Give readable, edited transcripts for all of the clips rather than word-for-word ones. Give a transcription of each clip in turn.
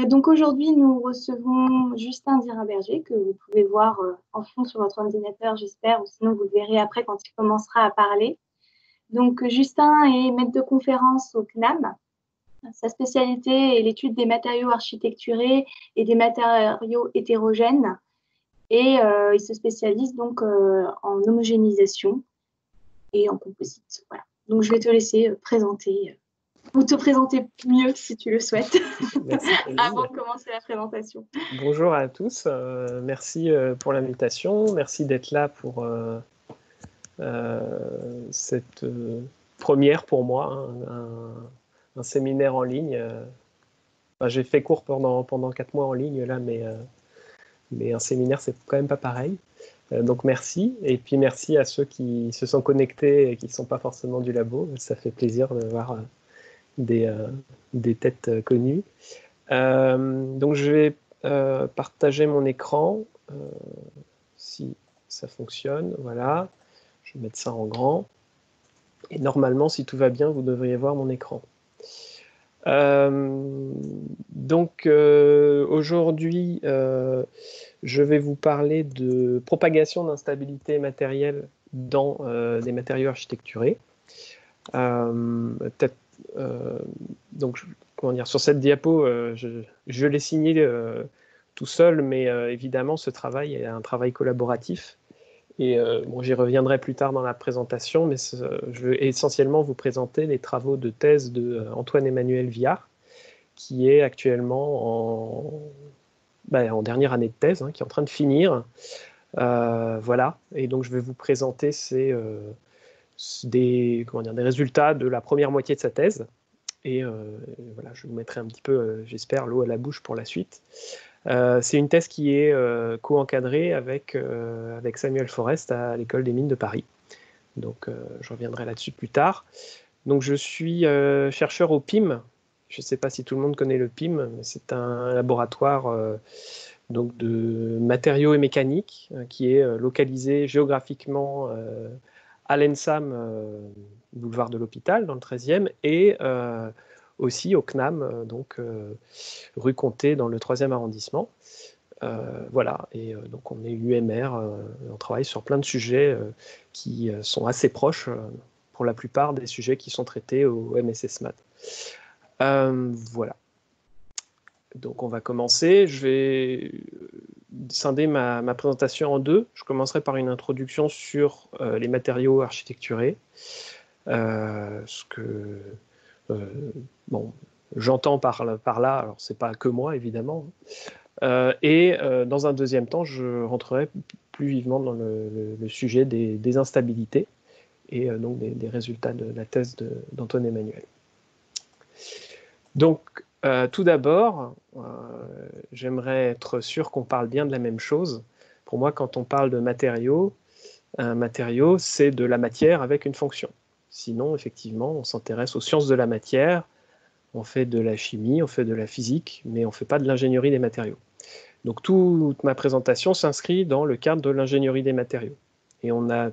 Donc aujourd'hui, nous recevons Justin Diraberger, que vous pouvez voir en fond sur votre ordinateur, j'espère, ou sinon vous le verrez après quand il commencera à parler. Donc Justin est maître de conférence au CNAM. Sa spécialité est l'étude des matériaux architecturés et des matériaux hétérogènes. Et il se spécialise donc en homogénéisation et en composite. Voilà. Donc je vais te laisser présenter ou te présenter mieux si tu le souhaites. Merci, Avant Pauline. de commencer la présentation. Bonjour à tous. Merci pour l'invitation. Merci d'être là pour cette première pour moi, un séminaire en ligne. J'ai fait cours pendant 4 mois en ligne là, mais un séminaire, c'est quand même pas pareil. Donc merci. Et puis merci à ceux qui se sont connectés et qui ne sont pas forcément du labo. Ça fait plaisir de voir des têtes connues. Donc je vais partager mon écran, si ça fonctionne, voilà, je vais mettre ça en grand, et normalement, si tout va bien, vous devriez voir mon écran. Donc aujourd'hui, je vais vous parler de propagation d'instabilité matérielle dans des matériaux architecturés. Donc, comment dire, sur cette diapo, je l'ai signé tout seul, mais évidemment, ce travail est un travail collaboratif. Et bon, j'y reviendrai plus tard dans la présentation, mais je veux essentiellement vous présenter les travaux de thèse de Antoine-Emmanuel Viard, qui est actuellement en dernière année de thèse, qui est en train de finir. Voilà, et donc je vais vous présenter des résultats de la première moitié de sa thèse. Et voilà, je vous mettrai un petit peu, j'espère, l'eau à la bouche pour la suite. C'est une thèse qui est co-encadrée avec Samuel Forest à l'École des Mines de Paris. Donc, je reviendrai là-dessus plus tard. Donc, je suis chercheur au PIM. Je ne sais pas si tout le monde connaît le PIM, mais c'est un laboratoire donc de matériaux et mécanique qui est localisé géographiquement à l'ENSAM, boulevard de l'Hôpital, dans le 13e, et aussi au CNAM, donc rue Comté, dans le 3e arrondissement. Voilà, et donc on est UMR, on travaille sur plein de sujets qui sont assez proches, pour la plupart des sujets qui sont traités au MSS Math. Voilà. Donc on va commencer. Je vais scinder ma présentation en deux. Je commencerai par une introduction sur les matériaux architecturés. Ce que j'entends par là, alors c'est pas que moi évidemment. Et dans un deuxième temps, je rentrerai plus vivement dans le sujet des instabilités et donc des résultats de la thèse d'Antoine Emmanuel. Donc, tout d'abord, j'aimerais être sûr qu'on parle bien de la même chose. Pour moi, quand on parle de matériaux, un matériau, c'est de la matière avec une fonction. Sinon, effectivement, on s'intéresse aux sciences de la matière, on fait de la chimie, on fait de la physique, mais on ne fait pas de l'ingénierie des matériaux. Donc, toute ma présentation s'inscrit dans le cadre de l'ingénierie des matériaux. Et on a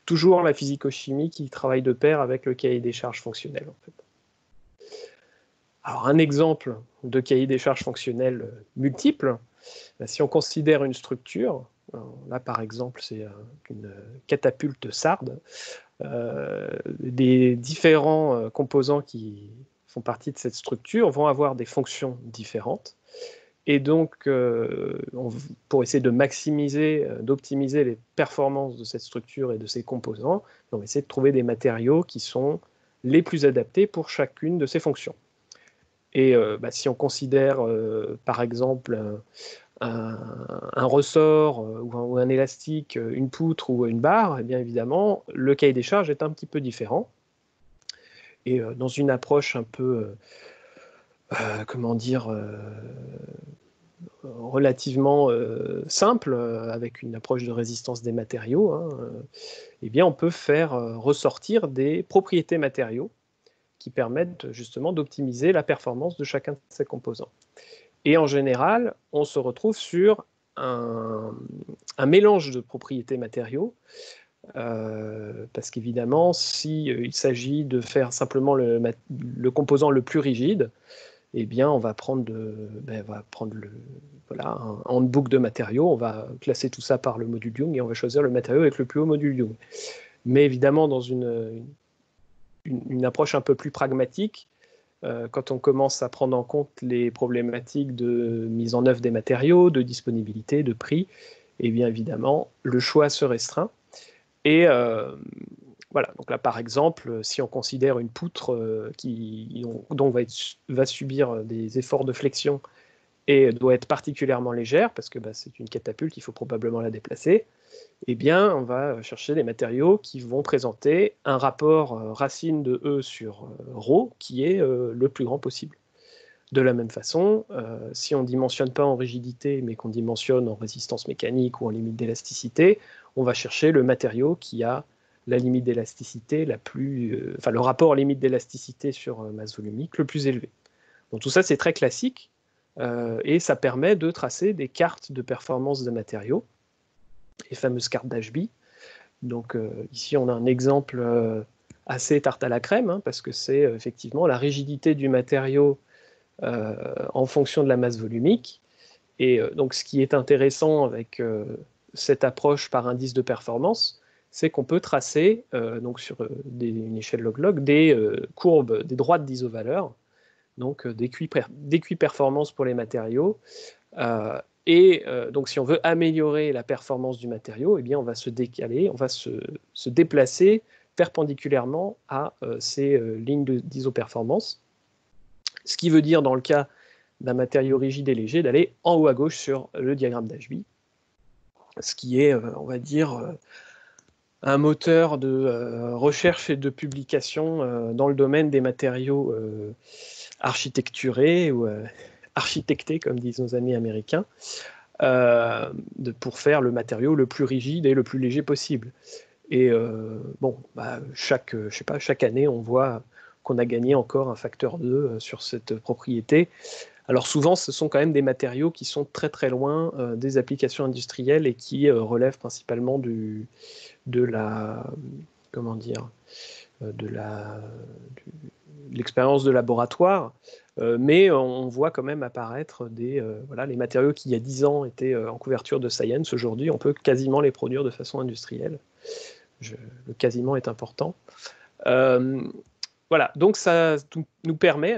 toujours la physico-chimie qui travaille de pair avec le cahier des charges fonctionnel, en fait. Alors, un exemple de cahier des charges fonctionnel multiple, si on considère une structure, là par exemple c'est une catapulte Sard, les différents composants qui font partie de cette structure vont avoir des fonctions différentes. Et donc, pour essayer de maximiser, d'optimiser les performances de cette structure et de ses composants, on va essayer de trouver des matériaux qui sont les plus adaptés pour chacune de ces fonctions. Et si on considère, par exemple, un ressort ou un élastique, une poutre ou une barre, eh bien évidemment, le cahier des charges est un petit peu différent. Et dans une approche un peu, comment dire, relativement simple, avec une approche de résistance des matériaux, eh bien on peut faire ressortir des propriétés matériaux qui permettent justement d'optimiser la performance de chacun de ces composants. Et en général, on se retrouve sur un mélange de propriétés matériaux, parce qu'évidemment, s'il s'agit de faire simplement le composant le plus rigide, eh bien, on va prendre, voilà, un handbook de matériaux, on va classer tout ça par le module Young et on va choisir le matériau avec le plus haut module Young. Mais évidemment, dans une approche un peu plus pragmatique, quand on commence à prendre en compte les problématiques de mise en œuvre des matériaux, de disponibilité, de prix, et bien évidemment, le choix se restreint. Et voilà, donc là par exemple, si on considère une poutre dont va subir des efforts de flexion et doit être particulièrement légère, parce que c'est une catapulte, il faut probablement la déplacer, eh bien, on va chercher des matériaux qui vont présenter un rapport racine de E sur ρ qui est le plus grand possible. De la même façon, si on ne dimensionne pas en rigidité, mais qu'on dimensionne en résistance mécanique ou en limite d'élasticité, on va chercher le matériau qui a la limite d'élasticité le rapport limite d'élasticité sur masse volumique le plus élevé. Donc tout ça, c'est très classique, et ça permet de tracer des cartes de performance de matériaux, les fameuses cartes d'HB. Donc ici, on a un exemple assez tarte à la crème, hein, parce que c'est effectivement la rigidité du matériau en fonction de la masse volumique. Et donc, ce qui est intéressant avec cette approche par indice de performance, c'est qu'on peut tracer, donc sur une échelle log-log, des courbes, des droites d'isovaleur, donc des QI performance pour les matériaux. Donc, si on veut améliorer la performance du matériau, eh bien, on va se décaler, on va se déplacer perpendiculairement à ces lignes d'isoperformance. Ce qui veut dire, dans le cas d'un matériau rigide et léger, d'aller en haut à gauche sur le diagramme d'HB, ce qui est, on va dire, un moteur de recherche et de publication dans le domaine des matériaux architecturés ou architectés, comme disent nos amis américains, pour faire le matériau le plus rigide et le plus léger possible. Et chaque année, on voit qu'on a gagné encore un facteur 2 sur cette propriété. Alors souvent, ce sont quand même des matériaux qui sont très très loin des applications industrielles et qui relèvent principalement de l'expérience de laboratoire, mais on voit quand même apparaître les matériaux qui il y a 10 ans étaient en couverture de Science. Aujourd'hui, on peut quasiment les produire de façon industrielle. Le quasiment est important. Voilà, donc ça nous permet,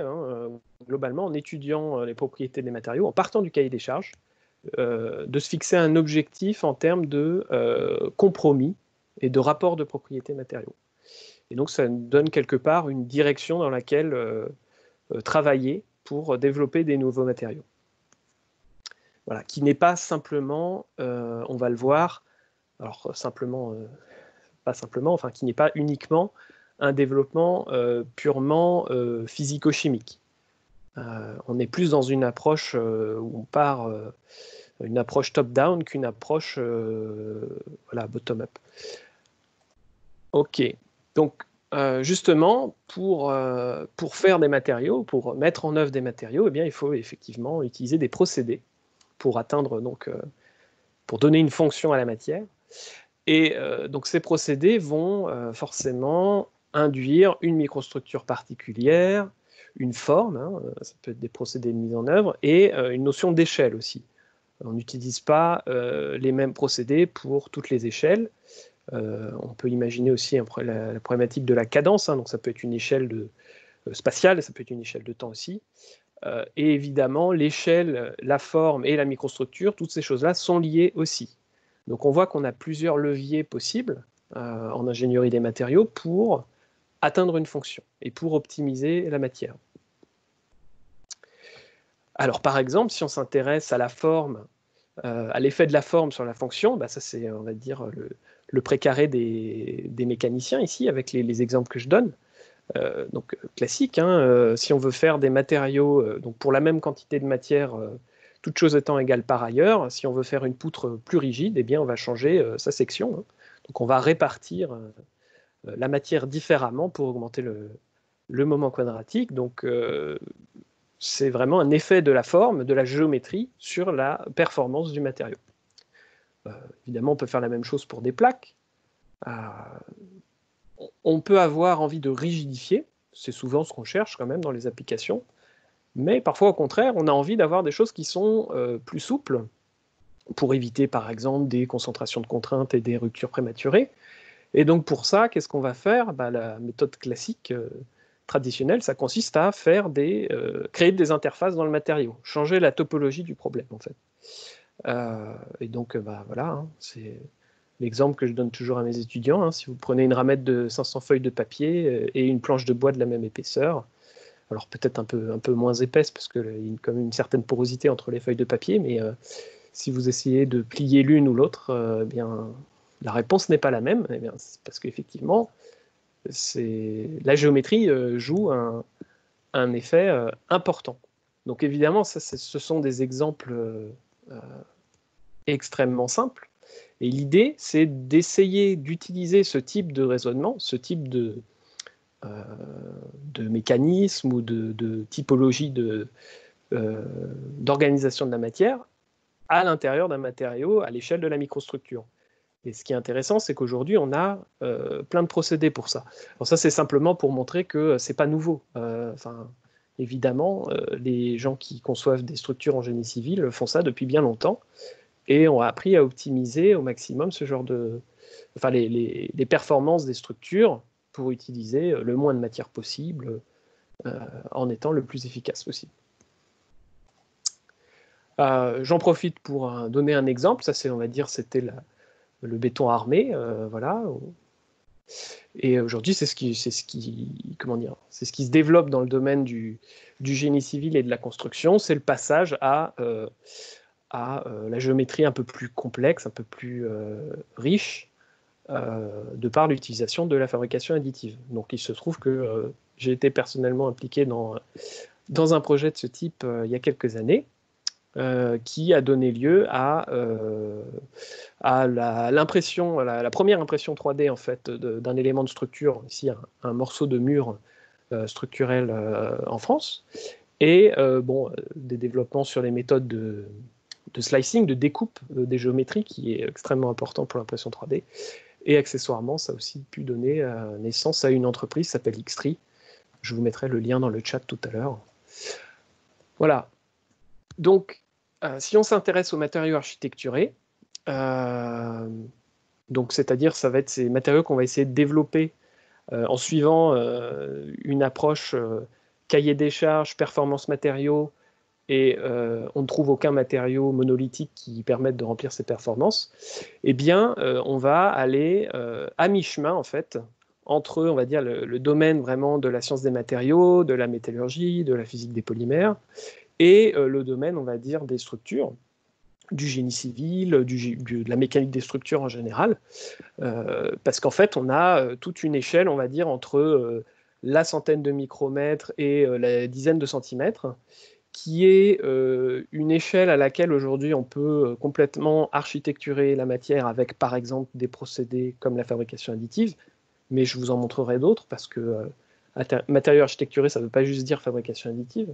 globalement, en étudiant les propriétés des matériaux, en partant du cahier des charges, de se fixer un objectif en termes de compromis et de rapport de propriétés matériaux. Et donc ça nous donne quelque part une direction dans laquelle travailler pour développer des nouveaux matériaux. Voilà, qui n'est pas simplement, on va le voir, alors qui n'est pas uniquement un développement purement physico-chimique. On est plus dans une approche où on part une approche top-down qu'une approche bottom-up. Ok, donc justement, pour faire des matériaux, pour mettre en œuvre des matériaux, eh bien, il faut effectivement utiliser des procédés pour atteindre, pour donner une fonction à la matière. Et donc ces procédés vont forcément induire une microstructure particulière, une forme, ça peut être des procédés de mise en œuvre, et une notion d'échelle aussi. On n'utilise pas les mêmes procédés pour toutes les échelles. On peut imaginer aussi la problématique de la cadence, donc ça peut être une échelle spatiale, ça peut être une échelle de temps aussi. Et évidemment, l'échelle, la forme et la microstructure, toutes ces choses-là sont liées aussi. Donc on voit qu'on a plusieurs leviers possibles en ingénierie des matériaux pour atteindre une fonction et pour optimiser la matière. Alors par exemple, si on s'intéresse à la forme, à l'effet de la forme sur la fonction, ça c'est, on va dire, le précaré des mécaniciens ici, avec les exemples que je donne. Donc classique, si on veut faire des matériaux, donc pour la même quantité de matière, toutes choses étant égales par ailleurs, si on veut faire une poutre plus rigide, eh bien on va changer sa section. Donc on va répartir la matière différemment pour augmenter le moment quadratique. Donc c'est vraiment un effet de la forme, de la géométrie sur la performance du matériau. Évidemment, on peut faire la même chose pour des plaques. On peut avoir envie de rigidifier, c'est souvent ce qu'on cherche quand même dans les applications. Mais parfois, au contraire, on a envie d'avoir des choses qui sont plus souples, pour éviter, par exemple, des concentrations de contraintes et des ruptures prématurées. Et donc, pour ça, qu'est-ce qu'on va faire? La méthode classique, traditionnelle, ça consiste à créer des interfaces dans le matériau, changer la topologie du problème, en fait. Et donc, voilà, hein, c'est l'exemple que je donne toujours à mes étudiants. Hein, si vous prenez une ramette de 500 feuilles de papier et une planche de bois de la même épaisseur, alors peut-être un peu moins épaisse, parce qu'il y a quand même une certaine porosité entre les feuilles de papier, mais si vous essayez de plier l'une ou l'autre, eh bien, la réponse n'est pas la même. Eh bien, c'est parce qu'effectivement, la géométrie joue un effet important. Donc évidemment, ce sont des exemples extrêmement simples. Et l'idée, c'est d'essayer d'utiliser ce type de raisonnement, ce type de mécanisme ou de typologie d'organisation de la matière à l'intérieur d'un matériau à l'échelle de la microstructure. Et ce qui est intéressant, c'est qu'aujourd'hui, on a plein de procédés pour ça. Alors ça, c'est simplement pour montrer que c'est pas nouveau. Évidemment, les gens qui conçoivent des structures en génie civil font ça depuis bien longtemps et ont appris à optimiser au maximum ce genre les performances des structures pour utiliser le moins de matière possible en étant le plus efficace possible. J'en profite pour donner un exemple. Ça, on va dire, c'était le béton armé, voilà. Et aujourd'hui, c'est ce qui se développe dans le domaine du génie civil et de la construction. C'est le passage à la géométrie un peu plus complexe, un peu plus riche, de par l'utilisation de la fabrication additive. Donc, il se trouve que j'ai été personnellement impliqué dans un projet de ce type il y a quelques années. Qui a donné lieu à l'impression, la première impression 3D en fait d'un élément de structure, ici un morceau de mur structurel en France, et des développements sur les méthodes de slicing, de découpe des géométries, qui est extrêmement important pour l'impression 3D. Et accessoirement, ça a aussi pu donner naissance à une entreprise qui s'appelle Xtree. Je vous mettrai le lien dans le chat tout à l'heure. Voilà. Donc, si on s'intéresse aux matériaux architecturés, c'est-à-dire ça va être ces matériaux qu'on va essayer de développer en suivant une approche cahier des charges, performance matériaux, et on ne trouve aucun matériau monolithique qui permette de remplir ces performances, eh bien, on va aller à mi-chemin, en fait, entre, on va dire, le domaine vraiment de la science des matériaux, de la métallurgie, de la physique des polymères, et le domaine, on va dire, des structures, du génie civil, de la mécanique des structures en général, parce qu'en fait, on a toute une échelle, on va dire, entre la centaine de micromètres et la dizaine de centimètres, qui est une échelle à laquelle aujourd'hui on peut complètement architecturer la matière avec, par exemple, des procédés comme la fabrication additive, mais je vous en montrerai d'autres, parce que matériaux architecturés, ça ne veut pas juste dire fabrication additive.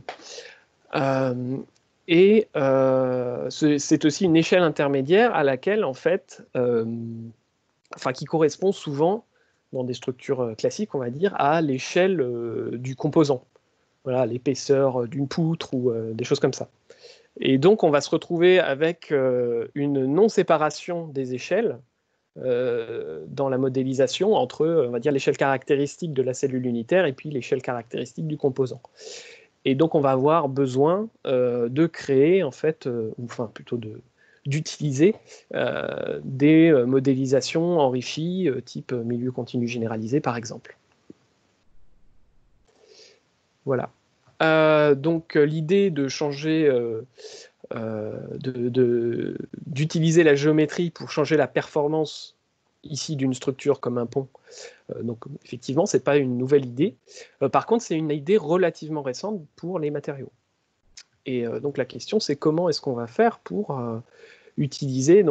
C'est aussi une échelle intermédiaire à laquelle, en fait, qui correspond souvent, dans des structures classiques, on va dire, à l'échelle du composant. Voilà, l'épaisseur d'une poutre ou des choses comme ça. Et donc, on va se retrouver avec une non-séparation des échelles dans la modélisation entre, on va dire, l'échelle caractéristique de la cellule unitaire et puis l'échelle caractéristique du composant. Et donc, on va avoir besoin de créer, en fait, d'utiliser des modélisations enrichies, type milieu continu généralisé, par exemple. Voilà. Donc, l'idée de changer, d'utiliser la géométrie pour changer la performance ici d'une structure comme un pont, donc effectivement, ce n'est pas une nouvelle idée. Par contre, c'est une idée relativement récente pour les matériaux. Et donc la question, c'est comment est-ce qu'on va faire pour utiliser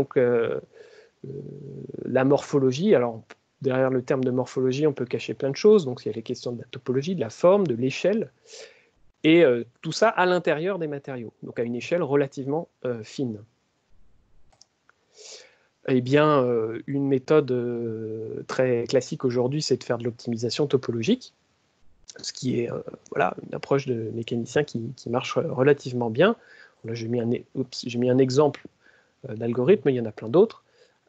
la morphologie. Alors, derrière le terme de morphologie, on peut cacher plein de choses. Donc, il y a les questions de la topologie, de la forme, de l'échelle, et tout ça à l'intérieur des matériaux, donc à une échelle relativement fine. Eh bien, une méthode très classique aujourd'hui, c'est de faire de l'optimisation topologique. ce qui est voilà, une approche de mécanicien qui marche relativement bien. Là, j'ai mis un exemple d'algorithme, il y en a plein d'autres.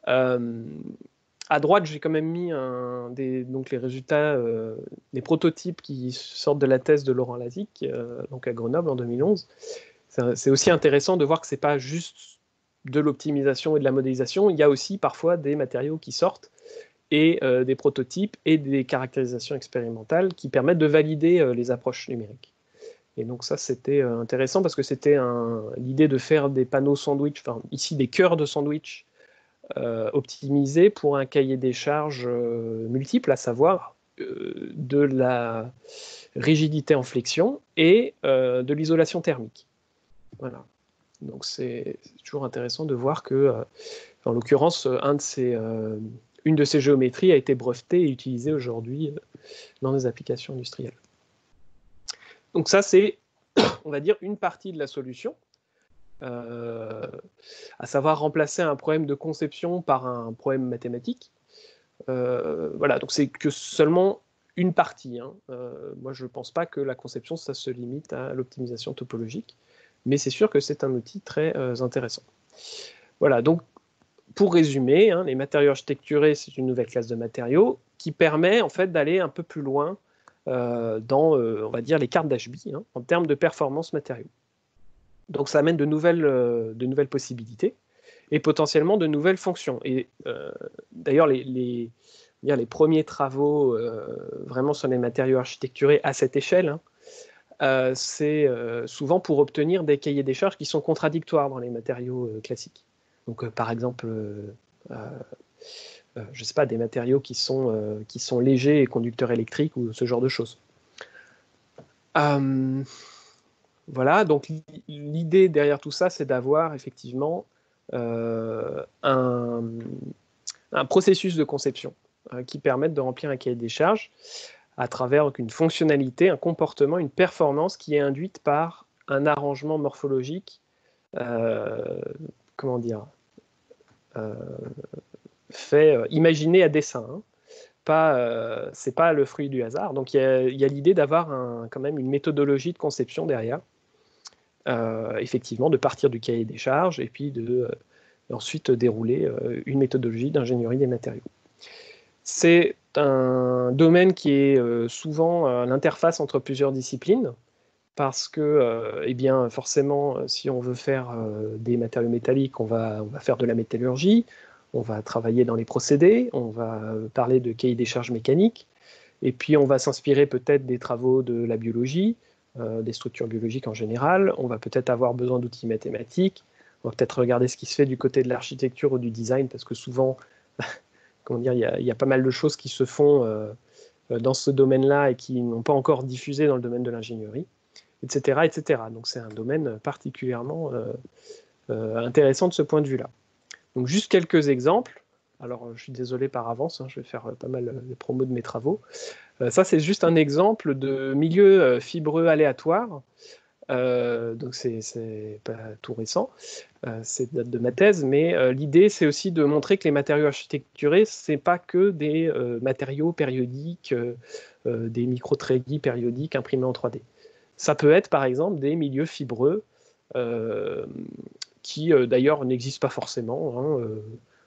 À droite, j'ai quand même mis donc les résultats des prototypes qui sortent de la thèse de Laurent Lazic, donc à Grenoble en 2011. C'est aussi intéressant de voir que ce n'est pas juste de l'optimisation et de la modélisation, il y a aussi parfois des matériaux qui sortent et des prototypes et des caractérisations expérimentales qui permettent de valider les approches numériques. Et donc ça, c'était intéressant parce que c'était l'idée de faire des panneaux sandwich, enfin ici des cœurs de sandwich optimisés pour un cahier des charges multiple, à savoir de la rigidité en flexion et de l'isolation thermique. Voilà. Donc c'est toujours intéressant de voir que, en l'occurrence, une de ces géométries a été brevetée et utilisée aujourd'hui dans des applications industrielles. Donc ça, c'est, on va dire, une partie de la solution, à savoir remplacer un problème de conception par un problème mathématique. Voilà, donc c'est que seulement une partie. Hein. Moi, je ne pense pas que la conception, ça se limite à l'optimisation topologique, mais c'est sûr que c'est un outil très intéressant. Voilà, donc pour résumer, hein, les matériaux architecturés, c'est une nouvelle classe de matériaux qui permet en fait d'aller un peu plus loin dans, on va dire, les cartes d'HB hein, en termes de performance matériaux. Donc ça amène de nouvelles possibilités et potentiellement de nouvelles fonctions. Et d'ailleurs, les premiers travaux vraiment sur les matériaux architecturés à cette échelle, hein, c'est souvent pour obtenir des cahiers des charges qui sont contradictoires dans les matériaux classiques. Donc, par exemple, je ne sais pas, des matériaux qui sont légers et conducteurs électriques ou ce genre de choses. Voilà, donc l'idée derrière tout ça, c'est d'avoir effectivement un processus de conception qui permette de remplir un cahier des charges à travers une fonctionnalité, un comportement, une performance qui est induite par un arrangement morphologique, comment dire, imaginé à dessein. Hein. C'est pas le fruit du hasard. Donc il y a l'idée d'avoir quand même une méthodologie de conception derrière. Effectivement, de partir du cahier des charges et puis ensuite dérouler une méthodologie d'ingénierie des matériaux. C'est un domaine qui est souvent l'interface entre plusieurs disciplines parce que, eh bien, forcément, si on veut faire des matériaux métalliques, on va faire de la métallurgie, on va travailler dans les procédés, on va parler de cahier des charges mécaniques, et puis on va s'inspirer peut-être des travaux de la biologie, des structures biologiques en général, on va peut-être avoir besoin d'outils mathématiques, on va peut-être regarder ce qui se fait du côté de l'architecture ou du design, parce que souvent, comment dire, il y a pas mal de choses qui se font dans ce domaine-là et qui n'ont pas encore diffusé dans le domaine de l'ingénierie, etc., etc. Donc c'est un domaine particulièrement intéressant de ce point de vue-là. Donc juste quelques exemples. Alors je suis désolé par avance, hein, je vais faire pas mal de promos de mes travaux. Ça c'est juste un exemple de milieu fibreux aléatoire. Donc c'est pas tout récent, c'est date de ma thèse, mais l'idée c'est aussi de montrer que les matériaux architecturés, c'est pas que des matériaux périodiques, des micro-treillis périodiques imprimés en 3D. Ça peut être par exemple des milieux fibreux qui d'ailleurs n'existent pas forcément. Hein,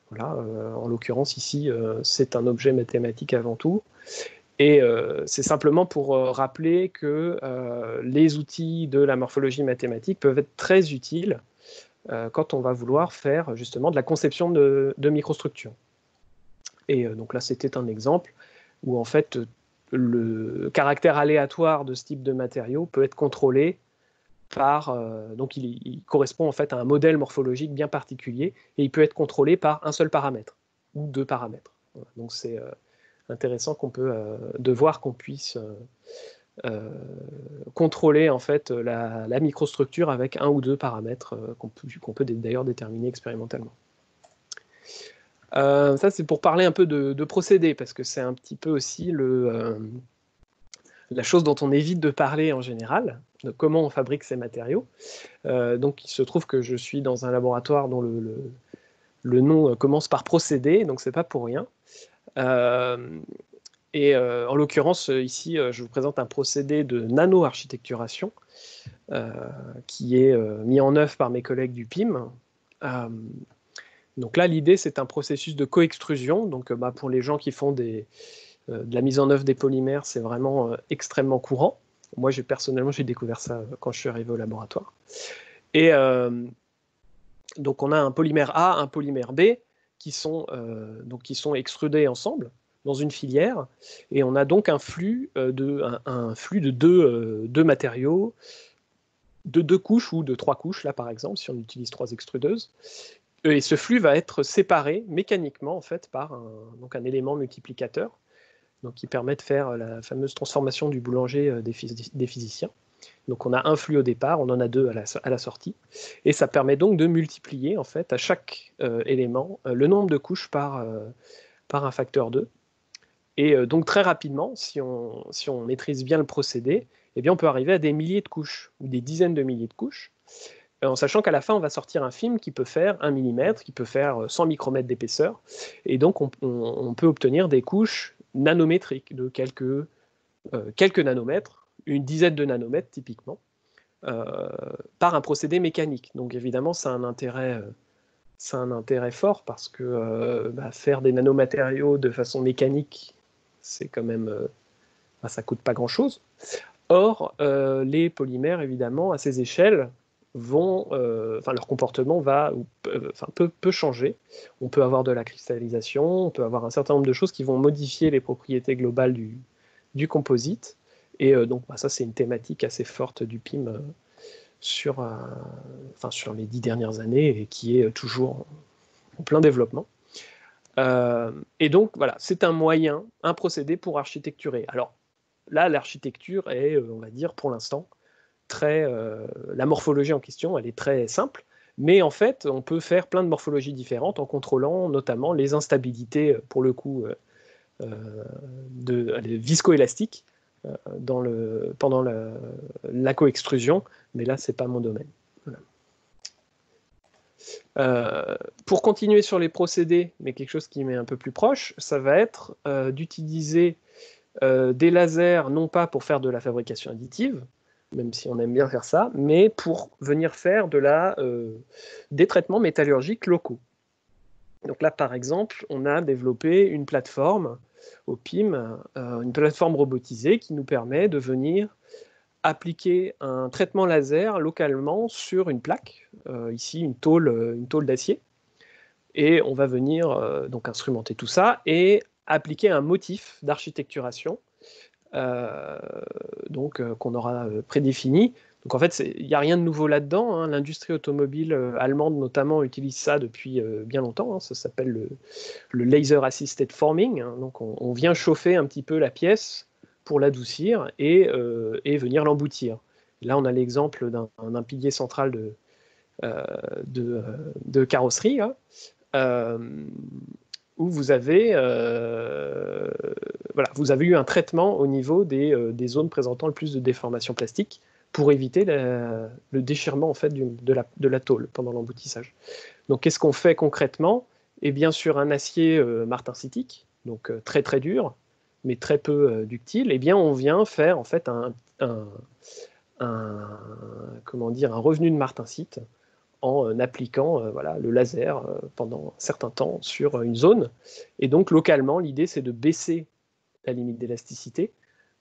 voilà, en l'occurrence ici, c'est un objet mathématique avant tout. Et c'est simplement pour rappeler que les outils de la morphologie mathématique peuvent être très utiles quand on va vouloir faire justement de la conception de microstructures. Et donc là, c'était un exemple où en fait, le caractère aléatoire de ce type de matériau peut être contrôlé par... donc il correspond en fait à un modèle morphologique bien particulier et il peut être contrôlé par un seul paramètre ou deux paramètres. Voilà. Donc c'est intéressant de voir qu'on puisse contrôler en fait la microstructure avec un ou deux paramètres qu'on peut d'ailleurs déterminer expérimentalement. Ça c'est pour parler un peu de procédés, parce que c'est un petit peu aussi la chose dont on évite de parler en général, de comment on fabrique ces matériaux. Donc il se trouve que je suis dans un laboratoire dont le nom commence par procédé, donc c'est pas pour rien. Et en l'occurrence, ici, je vous présente un procédé de nano-architecturation qui est mis en œuvre par mes collègues du PIM. Donc là, l'idée, c'est un processus de coextrusion. Donc pour les gens qui font de la mise en œuvre des polymères, c'est vraiment extrêmement courant. Moi, personnellement, j'ai découvert ça quand je suis arrivé au laboratoire. Et donc, on a un polymère A, un polymère B qui sont extrudés ensemble dans une filière. Et on a donc un flux de deux matériaux, de 2 couches ou de 3 couches, là, par exemple, si on utilise 3 extrudeuses. Et ce flux va être séparé mécaniquement, en fait, par un élément multiplicateur, donc qui permet de faire la fameuse transformation du boulanger des physiciens. Donc on a un flux au départ, on en a 2 à la sortie, et ça permet donc de multiplier en fait à chaque élément le nombre de couches par un facteur 2. Et donc très rapidement, si on maîtrise bien le procédé, eh bien on peut arriver à des milliers de couches, ou des dizaines de milliers de couches, en sachant qu'à la fin, on va sortir un film qui peut faire 1 mm, qui peut faire 100 micromètres d'épaisseur, et donc on peut obtenir des couches nanométriques de quelques nanomètres, une dizaine de nanomètres typiquement, par un procédé mécanique. Donc évidemment, ça a un intérêt fort parce que faire des nanomatériaux de façon mécanique, c'est quand même, ça coûte pas grand-chose. Or, les polymères, évidemment, à ces échelles, leur comportement peut changer. On peut avoir de la cristallisation, on peut avoir un certain nombre de choses qui vont modifier les propriétés globales du composite. Et donc, ça, c'est une thématique assez forte du PIM sur les 10 dernières années et qui est toujours en plein développement. Et donc, voilà, c'est un procédé pour architecturer. Alors, là, l'architecture est, on va dire, pour l'instant, la morphologie en question, elle est très simple, mais en fait, on peut faire plein de morphologies différentes en contrôlant notamment les instabilités, pour le coup, viscoélastiques pendant la coextrusion, mais là, c'est pas mon domaine. Voilà. Pour continuer sur les procédés, mais quelque chose qui m'est un peu plus proche, ça va être d'utiliser des lasers, non pas pour faire de la fabrication additive, même si on aime bien faire ça, mais pour venir faire des traitements métallurgiques locaux. Donc là, par exemple, on a développé une plateforme au PIM, une plateforme robotisée qui nous permet de venir appliquer un traitement laser localement sur une plaque, ici une tôle d'acier, et on va venir donc instrumenter tout ça et appliquer un motif d'architecturation qu'on aura prédéfini. Donc en fait, il n'y a rien de nouveau là-dedans, hein. L'industrie automobile allemande notamment utilise ça depuis bien longtemps, hein. Ça s'appelle le Laser Assisted Forming, hein. Donc on vient chauffer un petit peu la pièce pour l'adoucir et venir l'emboutir. Là, on a l'exemple d'un pilier central de carrosserie, hein, où vous avez eu un traitement au niveau des zones présentant le plus de déformation plastique pour éviter le déchirement en fait, de la tôle pendant l'emboutissage. Donc qu'est-ce qu'on fait concrètement? Et bien sûr un acier martensitique, donc très très dur, mais très peu ductile, et bien on vient faire en fait un revenu de martensite en appliquant le laser pendant un certain temps sur une zone. Et donc, localement, l'idée, c'est de baisser la limite d'élasticité,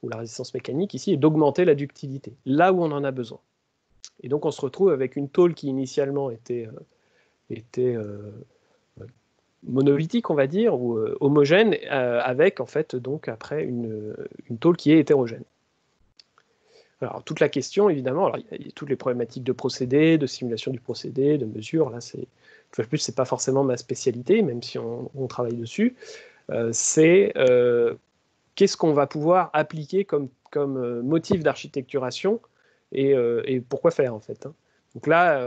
ou la résistance mécanique ici, et d'augmenter la ductilité, là où on en a besoin. Et donc, on se retrouve avec une tôle qui, initialement, était monolithique, on va dire, ou homogène, avec, en fait, donc, après, une tôle qui est hétérogène. Alors, toute la question, évidemment, il y a toutes les problématiques de procédé, de simulation du procédé, de mesure. Là, c'est pas forcément ma spécialité, même si on travaille dessus. C'est qu'est-ce qu'on va pouvoir appliquer comme motif d'architecturation et pourquoi faire, en fait, hein. Donc là,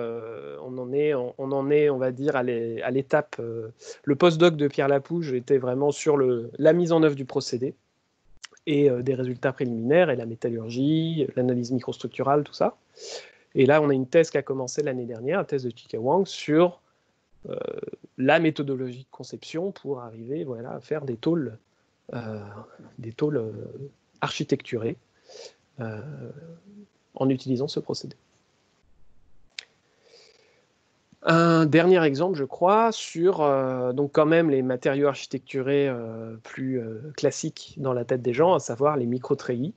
on en est, on va dire, à l'étape. Le postdoc de Pierre Lapouge était vraiment sur la mise en œuvre du procédé et des résultats préliminaires, et la métallurgie, l'analyse microstructurale, tout ça. Et là, on a une thèse qui a commencé l'année dernière, la thèse de Chika Wang, sur la méthodologie de conception pour arriver à faire des tôles des tôles architecturées en utilisant ce procédé. Un dernier exemple, je crois, sur donc quand même les matériaux architecturés plus classiques dans la tête des gens, à savoir les micro-treillis.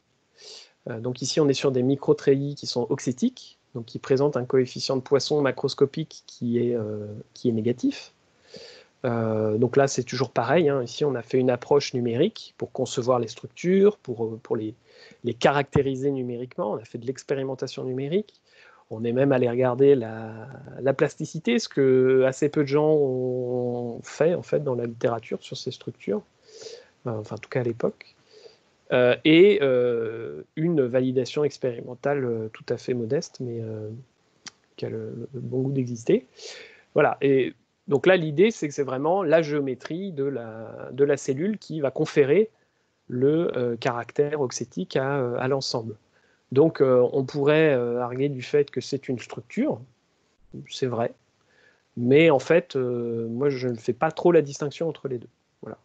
Donc ici, on est sur des micro-treillis qui sont oxytiques, donc qui présentent un coefficient de Poisson macroscopique qui est négatif. Donc là, c'est toujours pareil. Hein. Ici, on a fait une approche numérique pour concevoir les structures, pour les caractériser numériquement. On a fait de l'expérimentation numérique. On est même allé regarder la plasticité, ce que assez peu de gens ont fait en fait dans la littérature sur ces structures, enfin en tout cas à l'époque, et une validation expérimentale tout à fait modeste, mais qui a le bon goût d'exister. Voilà. Et donc là, l'idée, c'est que c'est vraiment la géométrie de la cellule qui va conférer le caractère oxytique à l'ensemble. Donc, on pourrait arguer du fait que c'est une structure, c'est vrai, mais en fait, moi, je ne fais pas trop la distinction entre les deux. Voilà.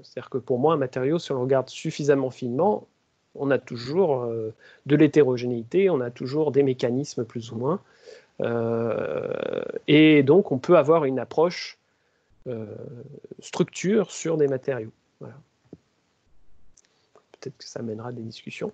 C'est-à-dire que pour moi, un matériau, si on le regarde suffisamment finement, on a toujours de l'hétérogénéité, on a toujours des mécanismes plus ou moins, et donc on peut avoir une approche structure sur des matériaux. Voilà. Peut-être que ça mènera à des discussions.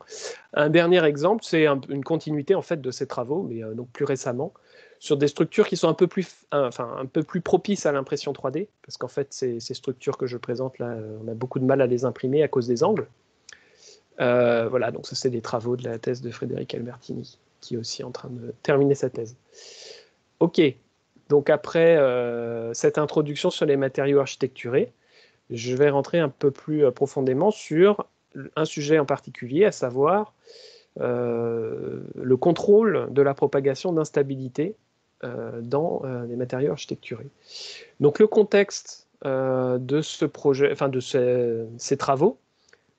Un dernier exemple, c'est une continuité en fait de ces travaux, mais donc plus récemment, sur des structures qui sont un peu plus propices à l'impression 3D, parce qu'en fait, ces structures que je présente là, on a beaucoup de mal à les imprimer à cause des angles. Voilà, donc ça c'est des travaux de la thèse de Frédéric Albertini, qui est aussi en train de terminer sa thèse. Ok, donc après cette introduction sur les matériaux architecturés, je vais rentrer un peu plus profondément sur un sujet en particulier, à savoir le contrôle de la propagation d'instabilité dans les matériaux architecturés. Donc le contexte de ce projet, enfin de ces travaux,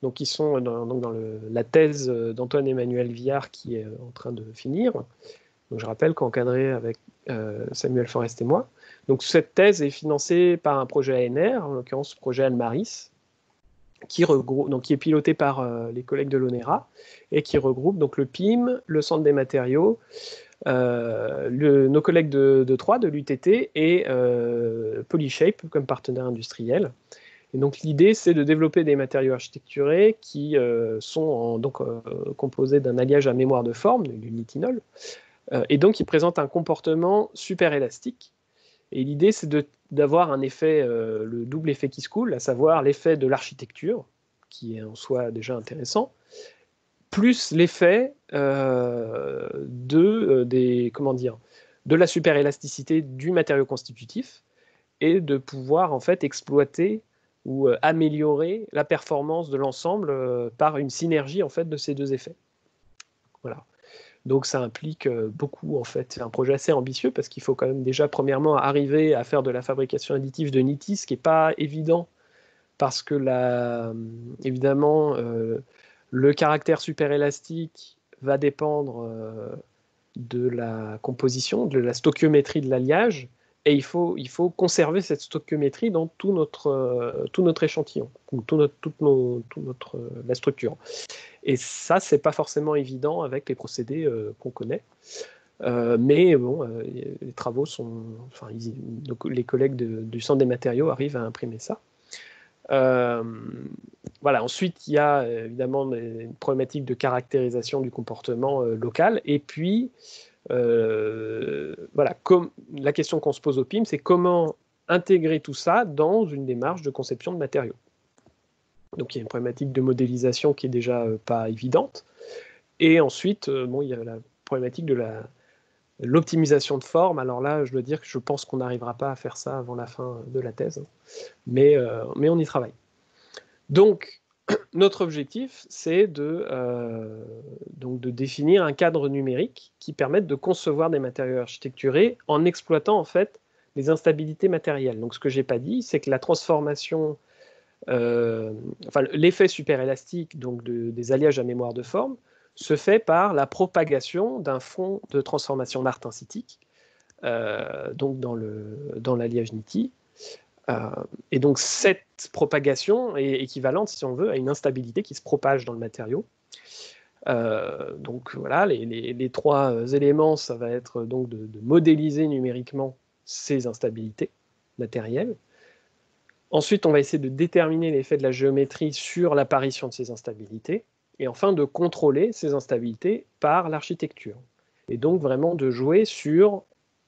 donc qui sont dans la thèse d'Antoine-Emmanuel Viard qui est en train de finir. Donc je rappelle qu'encadré avec Samuel Forest et moi. Donc cette thèse est financée par un projet ANR, en l'occurrence le projet Almaris, qui est piloté par les collègues de l'ONERA et qui regroupe donc le PIM, le Centre des matériaux, nos collègues de Troyes, de l'UTT et Polyshape comme partenaire industriel. Et donc l'idée, c'est de développer des matériaux architecturés qui sont composés d'un alliage à mémoire de forme, du nitinol, et donc ils présentent un comportement super élastique. Et l'idée, c'est d'avoir un effet, le double effet qui se coule, à savoir l'effet de l'architecture, qui est en soi déjà intéressant, plus l'effet de la superélasticité du matériau constitutif, et de pouvoir en fait exploiter ou améliorer la performance de l'ensemble par une synergie en fait de ces deux effets. Voilà. Donc ça implique beaucoup en fait. C'est un projet assez ambitieux parce qu'il faut quand même déjà premièrement arriver à faire de la fabrication additive de nitis, ce qui n'est pas évident parce que évidemment le caractère super élastique va dépendre de la composition, de la stoichiométrie de l'alliage, et il faut conserver cette stoichiométrie dans tout notre échantillon, la structure. Et ça, c'est pas forcément évident avec les procédés qu'on connaît. Mais bon, les travaux sont... Enfin, donc, les collègues du Centre des matériaux arrivent à imprimer ça. Voilà. Ensuite, il y a évidemment une problématique de caractérisation du comportement local. Et puis, voilà, la question qu'on se pose au PIM, c'est comment intégrer tout ça dans une démarche de conception de matériaux. Donc il y a une problématique de modélisation qui est déjà pas évidente. Et ensuite, il y a la problématique de l'optimisation de forme. Alors là, je dois dire que je pense qu'on n'arrivera pas à faire ça avant la fin de la thèse, mais on y travaille. Donc, notre objectif, c'est de définir un cadre numérique qui permette de concevoir des matériaux architecturés en exploitant en fait les instabilités matérielles. Donc ce que je n'ai pas dit, c'est que la transformation, l'effet superélastique donc des alliages à mémoire de forme se fait par la propagation d'un fond de transformation martensitique donc dans l'alliage NITI, Et donc cette propagation est équivalente, si on veut, à une instabilité qui se propage dans le matériau. Donc voilà, les trois éléments, ça va être donc de modéliser numériquement ces instabilités matérielles. Ensuite, on va essayer de déterminer l'effet de la géométrie sur l'apparition de ces instabilités, et enfin de contrôler ces instabilités par l'architecture. Et donc vraiment de jouer sur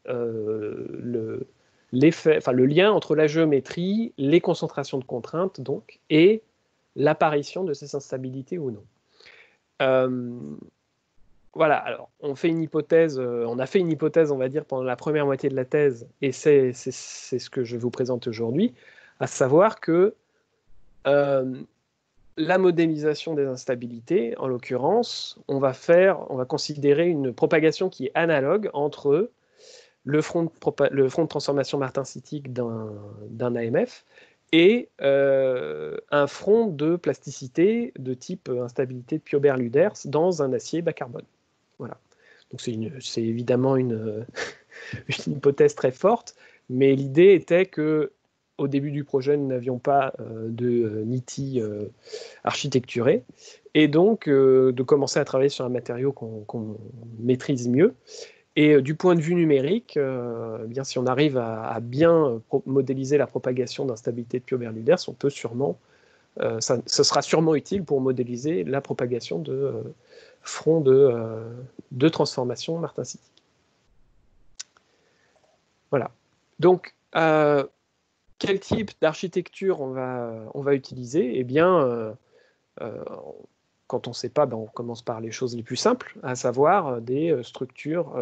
le lien entre la géométrie, les concentrations de contraintes, donc, et l'apparition de ces instabilités ou non. Voilà, alors on fait une hypothèse, on a fait une hypothèse, on va dire, pendant la première moitié de la thèse, et c'est ce que je vais vous présenter aujourd'hui, à savoir que la modélisation des instabilités, en l'occurrence, on va considérer une propagation qui est analogue entre le front de transformation martensitique d'un AMF et un front de plasticité de type instabilité de Piaubert-Luders dans un acier bas carbone. Voilà. Donc c'est évidemment une hypothèse très forte, mais l'idée était que au début du projet, nous n'avions pas de NITI architecturé, et donc de commencer à travailler sur un matériau qu'on maîtrise mieux. Et du point de vue numérique, bien, si on arrive à bien modéliser la propagation d'instabilité de Piaubert-Luders, on peut sûrement, ça sera sûrement utile pour modéliser la propagation de fronts de transformation martensitique. Voilà. Donc, quel type d'architecture on va utiliser? Eh bien, quand on ne sait pas, on commence par les choses les plus simples, à savoir des structures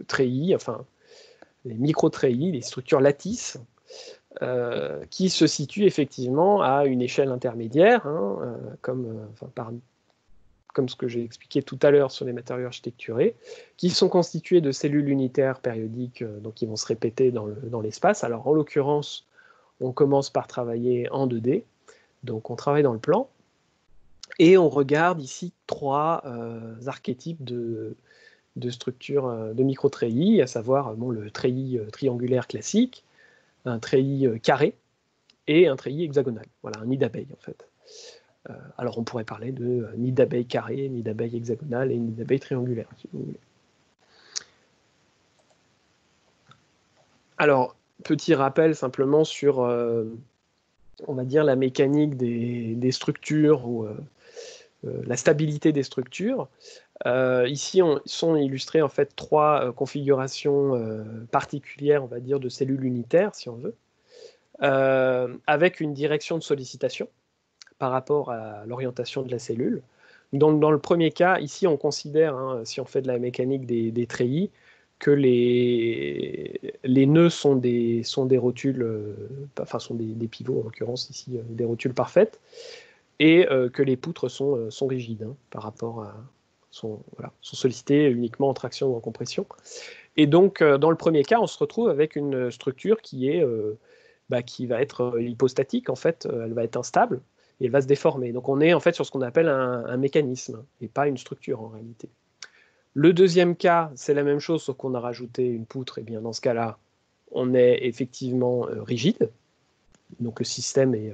treillis, enfin les micro-treillis, les structures lattices, qui se situent effectivement à une échelle intermédiaire, hein, comme ce que j'ai expliqué tout à l'heure sur les matériaux architecturés, qui sont constitués de cellules unitaires périodiques, donc qui vont se répéter dans l'espace. Alors en l'occurrence, on commence par travailler en 2D, donc on travaille dans le plan, et on regarde ici trois archétypes de structures de micro-treillis, à savoir le treillis triangulaire classique, un treillis carré et un treillis hexagonal. Voilà, un nid d'abeille en fait. Alors on pourrait parler de nid d'abeille carré, nid d'abeille hexagonal et nid d'abeille triangulaire, si vous voulez. Alors, petit rappel simplement sur, on va dire, la mécanique des structures ou la stabilité des structures. Ici, sont illustrées en fait trois configurations particulières, on va dire, de cellules unitaires, si on veut, avec une direction de sollicitation par rapport à l'orientation de la cellule. Dans le premier cas, ici, on considère, si on fait de la mécanique des treillis, que les nœuds sont des rotules, enfin sont des pivots, en l'occurrence ici, des rotules parfaites, et que les poutres sont rigides par rapport à... sont sollicités uniquement en traction ou en compression. Et donc, dans le premier cas, on se retrouve avec une structure qui va être hypostatique, en fait, elle va être instable, et elle va se déformer. Donc on est en fait sur ce qu'on appelle un mécanisme, et pas une structure en réalité. Le deuxième cas, c'est la même chose, sauf qu'on a rajouté une poutre, et bien dans ce cas-là, on est effectivement rigide, donc le système est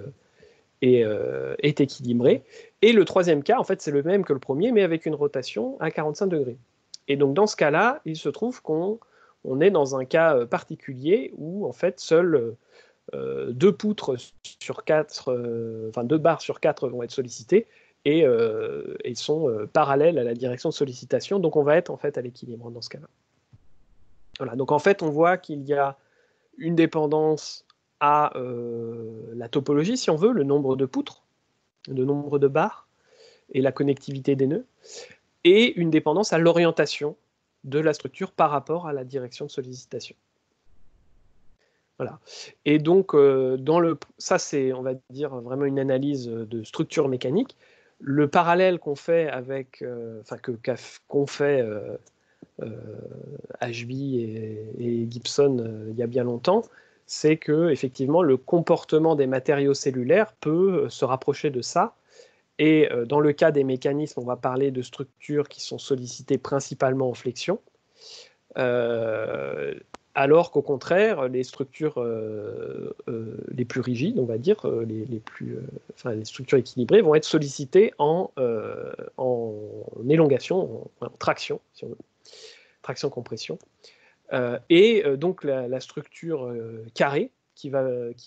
équilibré. Et le troisième cas, en fait, c'est le même que le premier, mais avec une rotation à 45 degrés. Et donc dans ce cas-là, il se trouve qu'on est dans un cas particulier où en fait seules deux poutres sur 4, enfin 2 barres sur 4 vont être sollicitées et sont parallèles à la direction de sollicitation. Donc on va être en fait à l'équilibre dans ce cas-là. Voilà, donc en fait on voit qu'il y a une dépendance à la topologie, si on veut, le nombre de poutres, le nombre de barres et la connectivité des nœuds, et une dépendance à l'orientation de la structure par rapport à la direction de sollicitation. Voilà. Et donc, ça c'est, on va dire, vraiment une analyse de structure mécanique. Le parallèle qu'on fait avec, qu'ont fait Ashby et Gibson il y a bien longtemps, c'est que effectivement le comportement des matériaux cellulaires peut se rapprocher de ça. Et dans le cas des mécanismes, on va parler de structures qui sont sollicitées principalement en flexion. alors qu'au contraire, les structures les plus rigides, on va dire, les structures équilibrées vont être sollicitées en élongation, en traction, si on veut, traction-compression. Donc la structure carrée,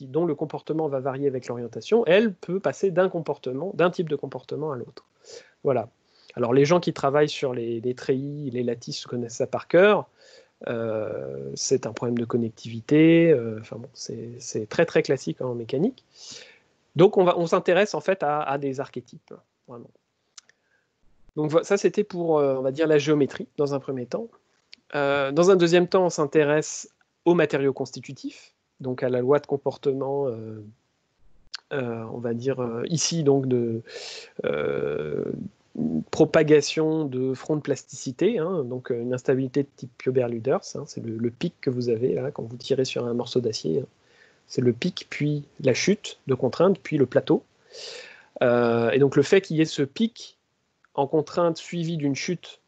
dont le comportement va varier avec l'orientation, elle peut passer d'un type de comportement à l'autre. Voilà. Alors les gens qui travaillent sur les treillis, les lattices connaissent ça par cœur. C'est un problème de connectivité. C'est très très classique en mécanique. Donc on s'intéresse en fait à des archétypes, vraiment. Donc ça c'était pour on va dire la géométrie dans un premier temps. Dans un deuxième temps, on s'intéresse aux matériaux constitutifs, donc à la loi de comportement, on va dire ici donc de propagation de front de plasticité, hein, donc une instabilité de type Piober-Luders, hein, c'est le pic que vous avez là quand vous tirez sur un morceau d'acier, hein. C'est le pic, puis la chute de contrainte, puis le plateau. Et donc le fait qu'il y ait ce pic en contrainte suivi d'une chute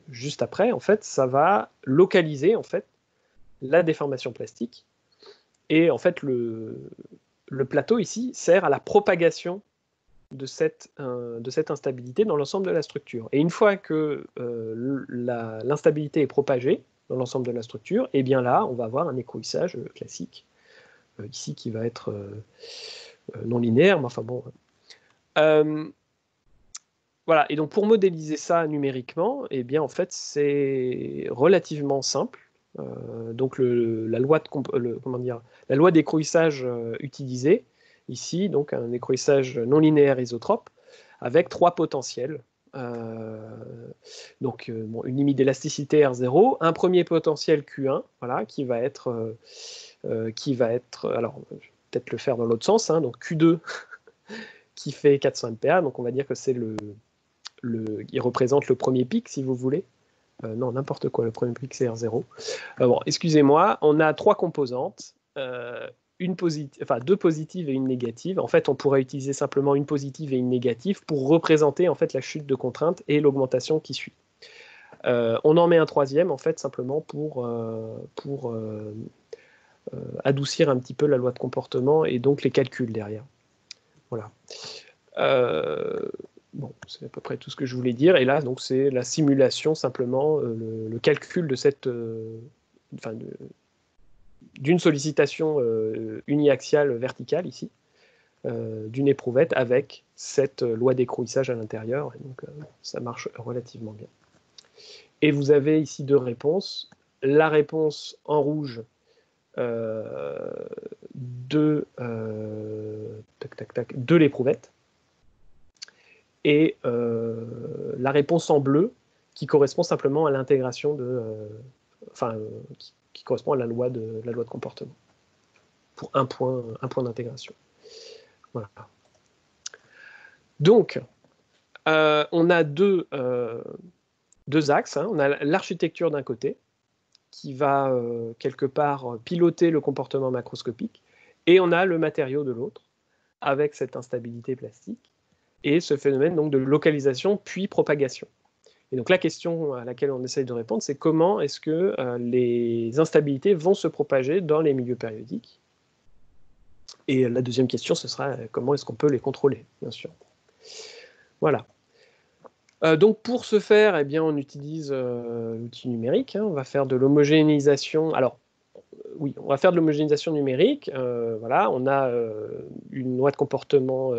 juste après, en fait, ça va localiser en fait la déformation plastique. Et en fait, le plateau ici sert à la propagation de cette instabilité dans l'ensemble de la structure. Et une fois que l'instabilité est propagée dans l'ensemble de la structure, et bien là, on va avoir un écrouissage classique, ici qui va être non linéaire, mais enfin bon. Voilà, et donc pour modéliser ça numériquement, eh bien en fait c'est relativement simple. Donc la loi d'écrouissage utilisée, ici, donc un écrouissage non linéaire isotrope, avec 3 potentiels. Donc une limite d'élasticité R0, un premier potentiel Q1, voilà, qui va être alors je vais peut-être le faire dans l'autre sens, hein, donc Q2 qui fait 400 MPa, donc on va dire que c'est il représente le premier pic, si vous voulez. Non, n'importe quoi, le premier pic, c'est R0. Bon, excusez-moi, on a 3 composantes, 2 positives et une négative. En fait, on pourrait utiliser simplement une positive et une négative pour représenter en fait, la chute de contrainte et l'augmentation qui suit. On en met un troisième, en fait, simplement pour adoucir un petit peu la loi de comportement et donc les calculs derrière. Voilà. Bon, c'est à peu près tout ce que je voulais dire. Et là, donc, c'est la simulation, simplement, le calcul de d'une sollicitation uniaxiale verticale, ici, d'une éprouvette, avec cette loi d'écrouissage à l'intérieur. Et donc, ça marche relativement bien. Et vous avez ici 2 réponses. La réponse en rouge de l'éprouvette, et la réponse en bleu qui correspond simplement à l'intégration qui correspond à la loi de comportement pour un point d'intégration. Voilà. Donc on a deux axes, hein. On a l'architecture d'un côté qui va quelque part piloter le comportement macroscopique, et on a le matériau de l'autre avec cette instabilité plastique et ce phénomène donc de localisation puis propagation. Et donc la question à laquelle on essaye de répondre, c'est comment est-ce que les instabilités vont se propager dans les milieux périodiques. Et la deuxième question, ce sera comment est-ce qu'on peut les contrôler, bien sûr. Voilà. Donc pour ce faire, eh bien, on utilise l'outil numérique, hein. On va faire de l'homogénéisation. Alors, oui, on va faire de l'homogénéisation numérique. Voilà, on a une loi de comportement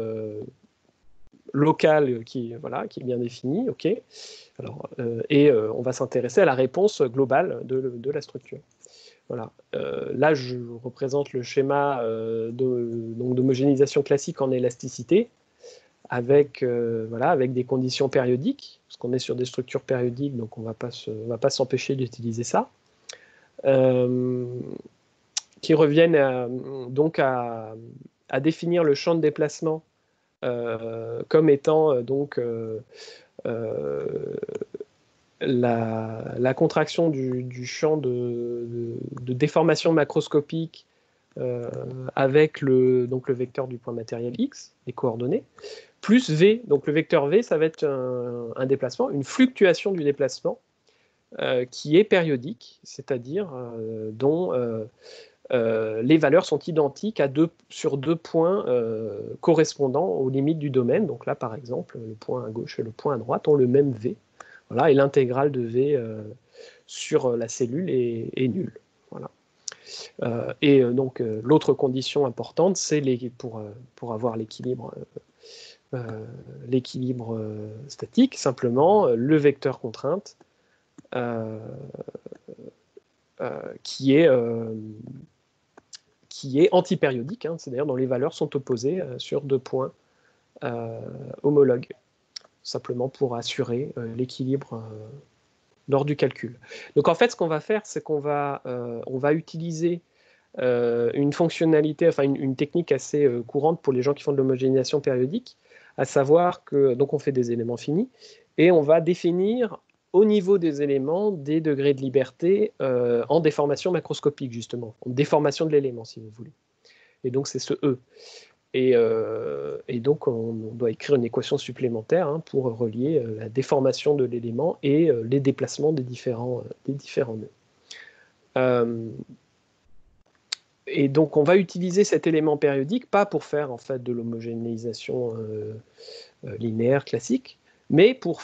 locale qui est bien définie. OK. Alors, on va s'intéresser à la réponse globale de la structure. Voilà. Là, je représente le schéma d'homogénéisation classique en élasticité, avec des conditions périodiques, parce qu'on est sur des structures périodiques, donc on ne va pas s'empêcher d'utiliser ça, qui reviennent donc à définir le champ de déplacement comme étant la contraction du champ de déformation macroscopique avec le vecteur du point matériel X, les coordonnées, plus V. Donc le vecteur V, ça va être un déplacement, une fluctuation du déplacement qui est périodique, c'est-à-dire dont les valeurs sont identiques sur 2 points correspondant aux limites du domaine. Donc là, par exemple, le point à gauche et le point à droite ont le même V. Voilà, et l'intégrale de V sur la cellule est nulle. Voilà. Et donc, l'autre condition importante, c'est pour avoir l'équilibre statique, simplement le vecteur contrainte qui est antipériodique, hein, c'est-à-dire dont les valeurs sont opposées sur 2 points homologues, simplement pour assurer l'équilibre lors du calcul. Donc en fait, ce qu'on va faire, c'est qu'on va utiliser une fonctionnalité, enfin une technique assez courante pour les gens qui font de l'homogénéisation périodique, à savoir que donc on fait des éléments finis et on va définir au niveau des éléments des degrés de liberté en déformation macroscopique, justement, en déformation de l'élément, si vous voulez. Et donc c'est ce E. Et donc on doit écrire une équation supplémentaire hein, pour relier la déformation de l'élément et les déplacements des différents nœuds. Et donc, on va utiliser cet élément périodique, pas pour faire en fait de l'homogénéisation linéaire classique, mais pour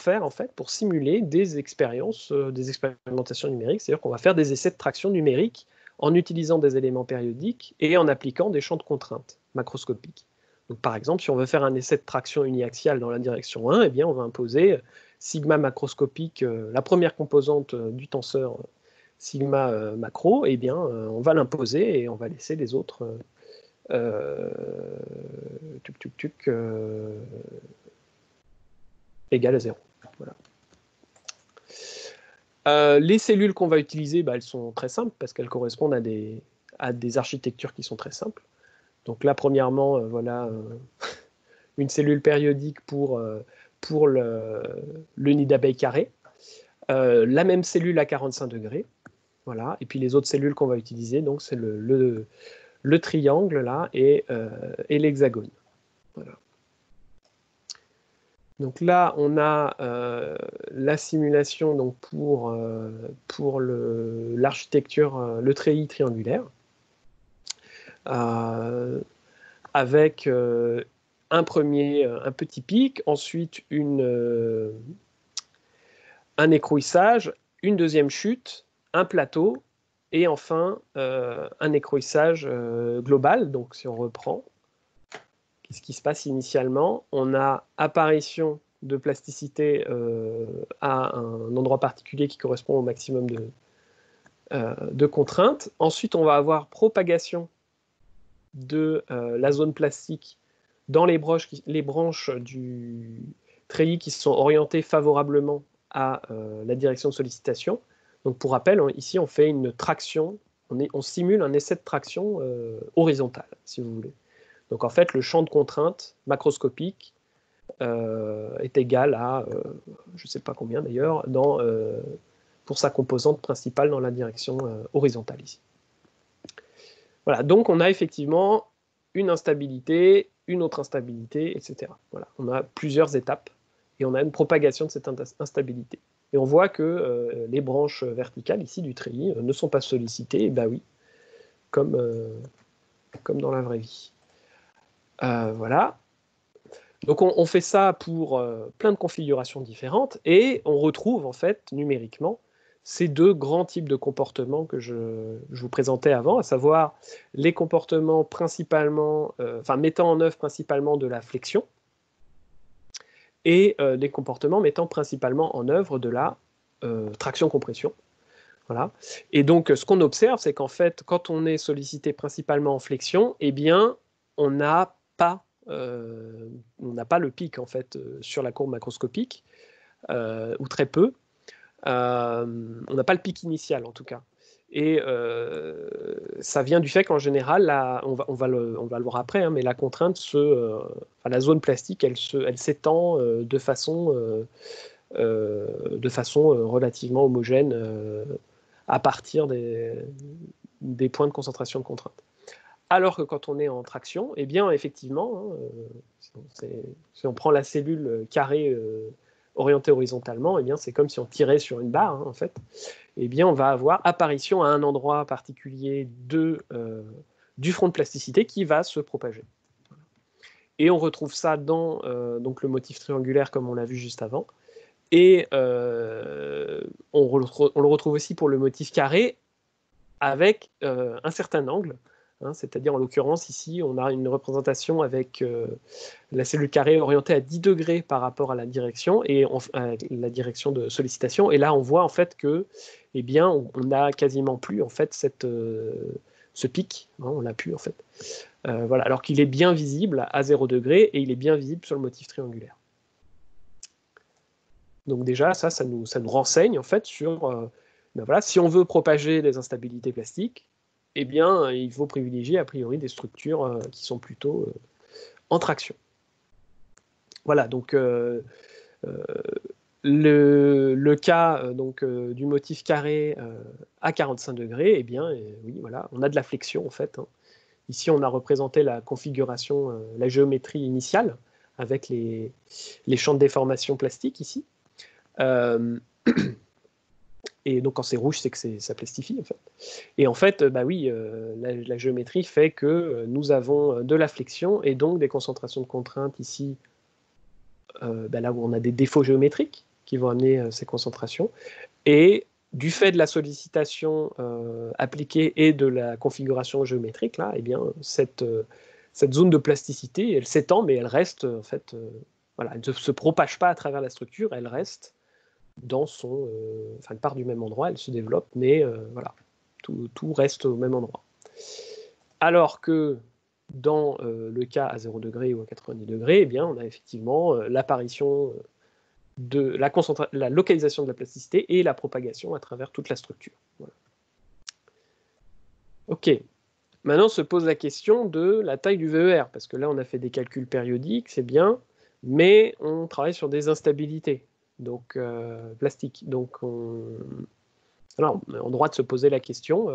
simuler des expérimentations numériques, c'est-à-dire qu'on va faire des essais de traction numérique en utilisant des éléments périodiques et en appliquant des champs de contraintes macroscopiques. Donc, par exemple, si on veut faire un essai de traction uniaxiale dans la direction 1, eh bien, on va imposer sigma macroscopique, la première composante du tenseur sigma macro, eh bien, on va l'imposer et on va laisser les autres égales à 0. Voilà. Les cellules qu'on va utiliser, elles sont très simples parce qu'elles correspondent à des architectures qui sont très simples. Donc là, premièrement, voilà une cellule périodique pour le nid d'abeille carré. La même cellule à 45 degrés. Voilà. Et puis les autres cellules qu'on va utiliser, donc c'est le triangle là et l'hexagone. Voilà. Donc là, on a la simulation donc pour l'architecture, le treillis triangulaire, avec un petit pic, ensuite un écrouissage, une deuxième chute, un plateau, et enfin un écrouissage global. Donc si on reprend, qu'est-ce qui se passe initialement? On a apparition de plasticité à un endroit particulier qui correspond au maximum de contraintes. Ensuite, on va avoir propagation de la zone plastique dans les branches du treillis qui sont orientées favorablement à la direction de sollicitation. Donc pour rappel, ici on fait une traction, on simule un essai de traction horizontale, si vous voulez. Donc en fait, le champ de contrainte macroscopique est égal à, je ne sais pas combien d'ailleurs, pour sa composante principale dans la direction horizontale ici. Voilà, donc on a effectivement une instabilité, une autre instabilité, etc. Voilà, on a plusieurs étapes et on a une propagation de cette instabilité. Et on voit que les branches verticales ici du treillis ne sont pas sollicitées, et ben oui, comme dans la vraie vie. Voilà. Donc on fait ça pour plein de configurations différentes et on retrouve en fait numériquement ces deux grands types de comportements que je vous présentais avant, à savoir les comportements principalement, mettant en œuvre principalement de la flexion et des comportements mettant principalement en œuvre de la traction-compression. Voilà. Et donc ce qu'on observe, c'est qu'en fait, quand on est sollicité principalement en flexion, eh bien, on n'a pas le pic en fait sur la courbe macroscopique, ou très peu. On n'a pas le pic initial en tout cas. Et ça vient du fait qu'en général, on va le voir après, hein, mais la contrainte, la zone plastique, elle s'étend de façon relativement homogène à partir des points de concentration de contrainte. Alors que quand on est en traction, eh bien effectivement, hein, si on prend la cellule carrée orienté horizontalement, eh bien, c'est comme si on tirait sur une barre, hein, en fait. Eh bien, on va avoir apparition à un endroit particulier du front de plasticité qui va se propager. Et on retrouve ça dans donc le motif triangulaire, comme on l'a vu juste avant. Et on le retrouve aussi pour le motif carré, avec un certain angle. Hein, c'est-à-dire, en l'occurrence, ici, on a une représentation avec la cellule carrée orientée à 10 degrés par rapport à la direction, la direction de sollicitation. Et là, on voit en fait que, eh bien, on n'a quasiment plus en fait ce pic. Hein, on l'a plus en fait. Voilà, alors qu'il est bien visible à 0 degré et il est bien visible sur le motif triangulaire. Donc déjà, ça nous renseigne en fait sur ben voilà, si on veut propager les instabilités plastiques, eh bien, il faut privilégier a priori des structures qui sont plutôt en traction. Voilà, donc le cas donc, du motif carré à 45 degrés, eh bien, oui, voilà, on a de la flexion en fait. Hein. Ici, on a représenté la configuration, la géométrie initiale avec les champs de déformation plastique ici. Et donc, quand c'est rouge, c'est que ça plastifie, en fait. Et en fait, bah oui, la géométrie fait que nous avons de la flexion et donc des concentrations de contraintes ici, bah là où on a des défauts géométriques qui vont amener ces concentrations. Et du fait de la sollicitation appliquée et de la configuration géométrique, là, eh bien, cette zone de plasticité, elle s'étend, mais elle reste, en fait, voilà, elle ne se propage pas à travers la structure, elle reste dans son... elle part du même endroit, elle se développe, mais voilà, tout reste au même endroit. Alors que dans le cas à 0 degré ou à 90 degrés, eh bien, on a effectivement l'apparition de la localisation de la plasticité et la propagation à travers toute la structure. Voilà. Ok. Maintenant se pose la question de la taille du VER, parce que là, on a fait des calculs périodiques, c'est bien, mais on travaille sur des instabilités donc plastiques. Donc, alors, on a le droit de se poser la question.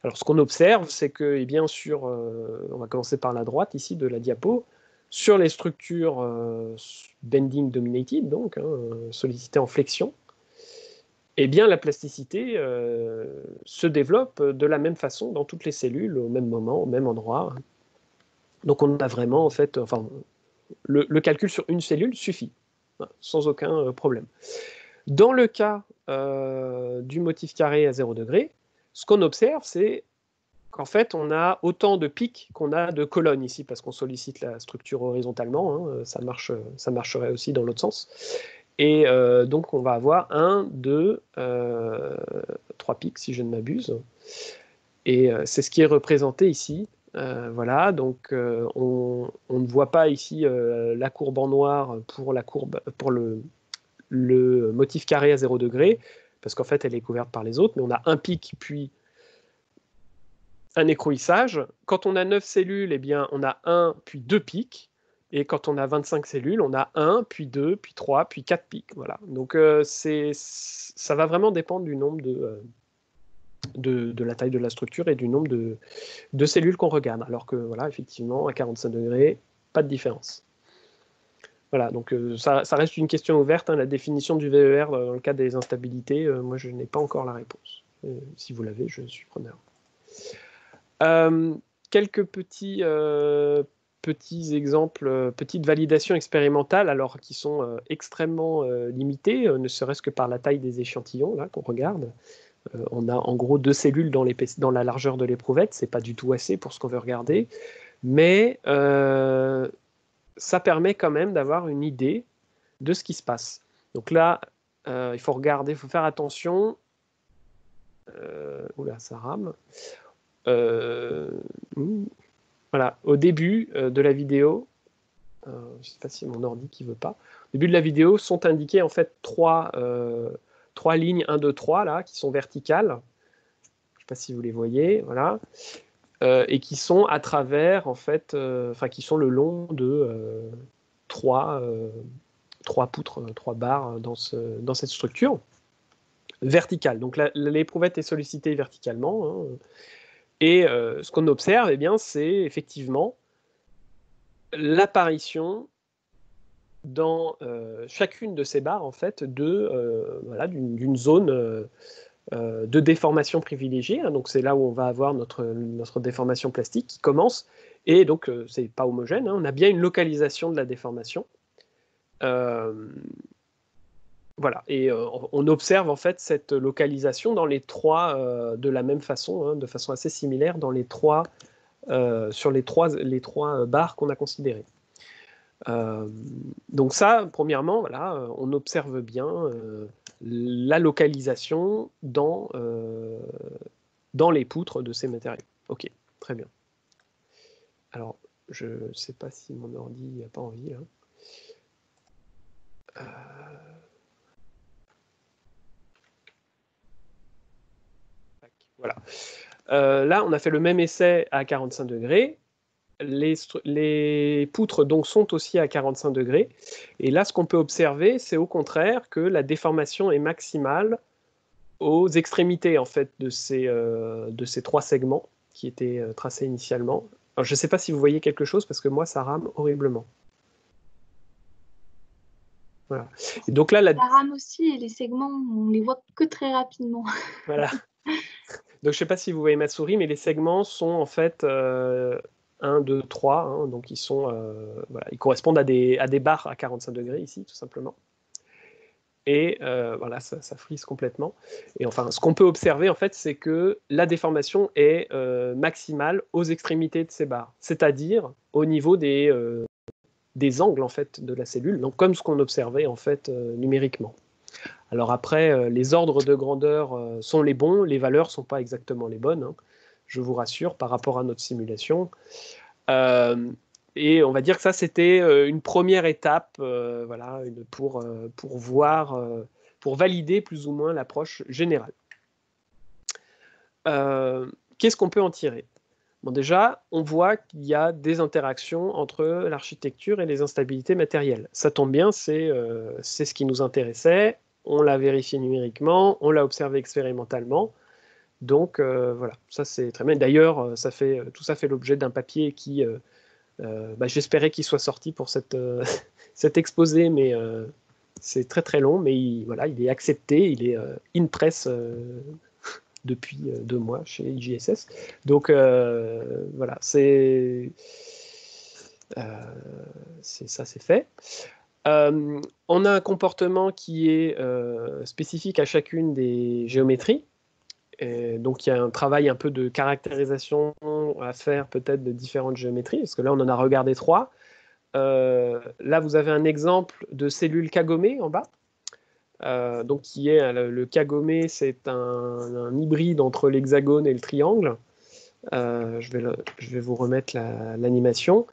Alors, ce qu'on observe, c'est que, eh bien, on va commencer par la droite ici de la diapo, sur les structures bending dominated, donc sollicitées en flexion, eh bien, la plasticité se développe de la même façon dans toutes les cellules, au même moment, au même endroit. Donc, on a vraiment, en fait, enfin, le calcul sur une cellule suffit, sans aucun problème. Dans le cas du motif carré à 0 degré, ce qu'on observe, c'est qu'en fait, on a autant de pics qu'on a de colonnes ici, parce qu'on sollicite la structure horizontalement. Hein, ça marcherait aussi dans l'autre sens. Et donc, on va avoir 1, 2, 3 pics, si je ne m'abuse. Et c'est ce qui est représenté ici. Voilà, donc on ne voit pas ici la courbe en noir pour le motif carré à 0 degré, parce qu'en fait, elle est couverte par les autres, mais on a un pic, puis un écrouissage. Quand on a 9 cellules, eh bien, on a 1, puis 2 pics. Et quand on a 25 cellules, on a 1, puis 2, puis 3, puis 4 pics. Voilà. Donc, ça va vraiment dépendre du nombre de la taille de la structure et du nombre de cellules qu'on regarde. Alors que, voilà, effectivement, à 45 degrés, pas de différence. Voilà, donc ça reste une question ouverte. Hein, la définition du VER dans le cas des instabilités, moi, je n'ai pas encore la réponse. Si vous l'avez, je suis preneur. Quelques petits exemples, petites validations expérimentales, alors qui sont extrêmement limitées, ne serait-ce que par la taille des échantillons là qu'on regarde. On a en gros 2 cellules dans la largeur de l'éprouvette, c'est pas du tout assez pour ce qu'on veut regarder, mais ça permet quand même d'avoir une idée de ce qui se passe. Donc là, il faut regarder, il faut faire attention. Oula, ça rame. Voilà, au début de la vidéo, je ne sais pas si mon ordi qui veut pas, au début de la vidéo sont indiquées en fait trois lignes 1, 2, 3 là, qui sont verticales. Je ne sais pas si vous les voyez, voilà. Et qui sont à travers, en fait, qui sont le long de 3 poutres, 3 barres dans cette structure verticale. Donc l'éprouvette est sollicitée verticalement. Hein, et ce qu'on observe, eh bien, c'est effectivement l'apparition dans chacune de ces barres, en fait, voilà, d'une zone de déformation privilégiée. Hein. Donc, c'est là où on va avoir notre déformation plastique qui commence. Et donc, c'est pas homogène. Hein. On a bien une localisation de la déformation. Voilà, et on observe en fait cette localisation dans les trois, de la même façon, hein, de façon assez similaire dans les trois, sur les trois barres qu'on a considérées. Donc ça, premièrement, voilà, on observe bien la localisation dans les poutres de ces matériaux. Ok, très bien. Alors, je ne sais pas si mon ordi n'a pas envie, là. Voilà. Là, on a fait le même essai à 45 degrés. Les poutres donc sont aussi à 45 degrés. Et là, ce qu'on peut observer, c'est au contraire que la déformation est maximale aux extrémités en fait, de ces trois segments qui étaient tracés initialement. Alors, je ne sais pas si vous voyez quelque chose, parce que moi, ça rame horriblement. Voilà. Et donc là, Ça rame aussi, et les segments, on les voit que très rapidement. Voilà. Donc, je ne sais pas si vous voyez ma souris, mais les segments sont en fait 1, 2, 3. Hein, donc, voilà, ils correspondent à des barres à 45 degrés ici, tout simplement. Et voilà, ça frise complètement. Et enfin, ce qu'on peut observer, en fait, c'est que la déformation est maximale aux extrémités de ces barres, c'est-à-dire au niveau des angles, en fait, de la cellule, donc comme ce qu'on observait, en fait, numériquement. Alors après, les ordres de grandeur sont les bons, les valeurs ne sont pas exactement les bonnes, hein, je vous rassure, par rapport à notre simulation. Et on va dire que ça, c'était une première étape voilà, pour voir, pour valider plus ou moins l'approche générale. Qu'est-ce qu'on peut en tirer? Bon, déjà, on voit qu'il y a des interactions entre l'architecture et les instabilités matérielles. Ça tombe bien, c'est ce qui nous intéressait. On l'a vérifié numériquement, on l'a observé expérimentalement. Donc voilà, ça c'est très bien. D'ailleurs, tout ça fait l'objet d'un papier qui, j'espérais qu'il soit sorti pour cet exposé, mais c'est très très long, mais voilà, il est accepté, il est in press depuis 2 mois chez IJSS. Donc voilà, ça c'est fait. On a un comportement qui est spécifique à chacune des géométries. Et donc il y a un travail un peu de caractérisation à faire peut-être de différentes géométries, parce que là on en a regardé 3. Là vous avez un exemple de cellule kagomé en bas. Donc qui est le kagomé, c'est un hybride entre l'hexagone et le triangle. Je vais vous remettre l'animation.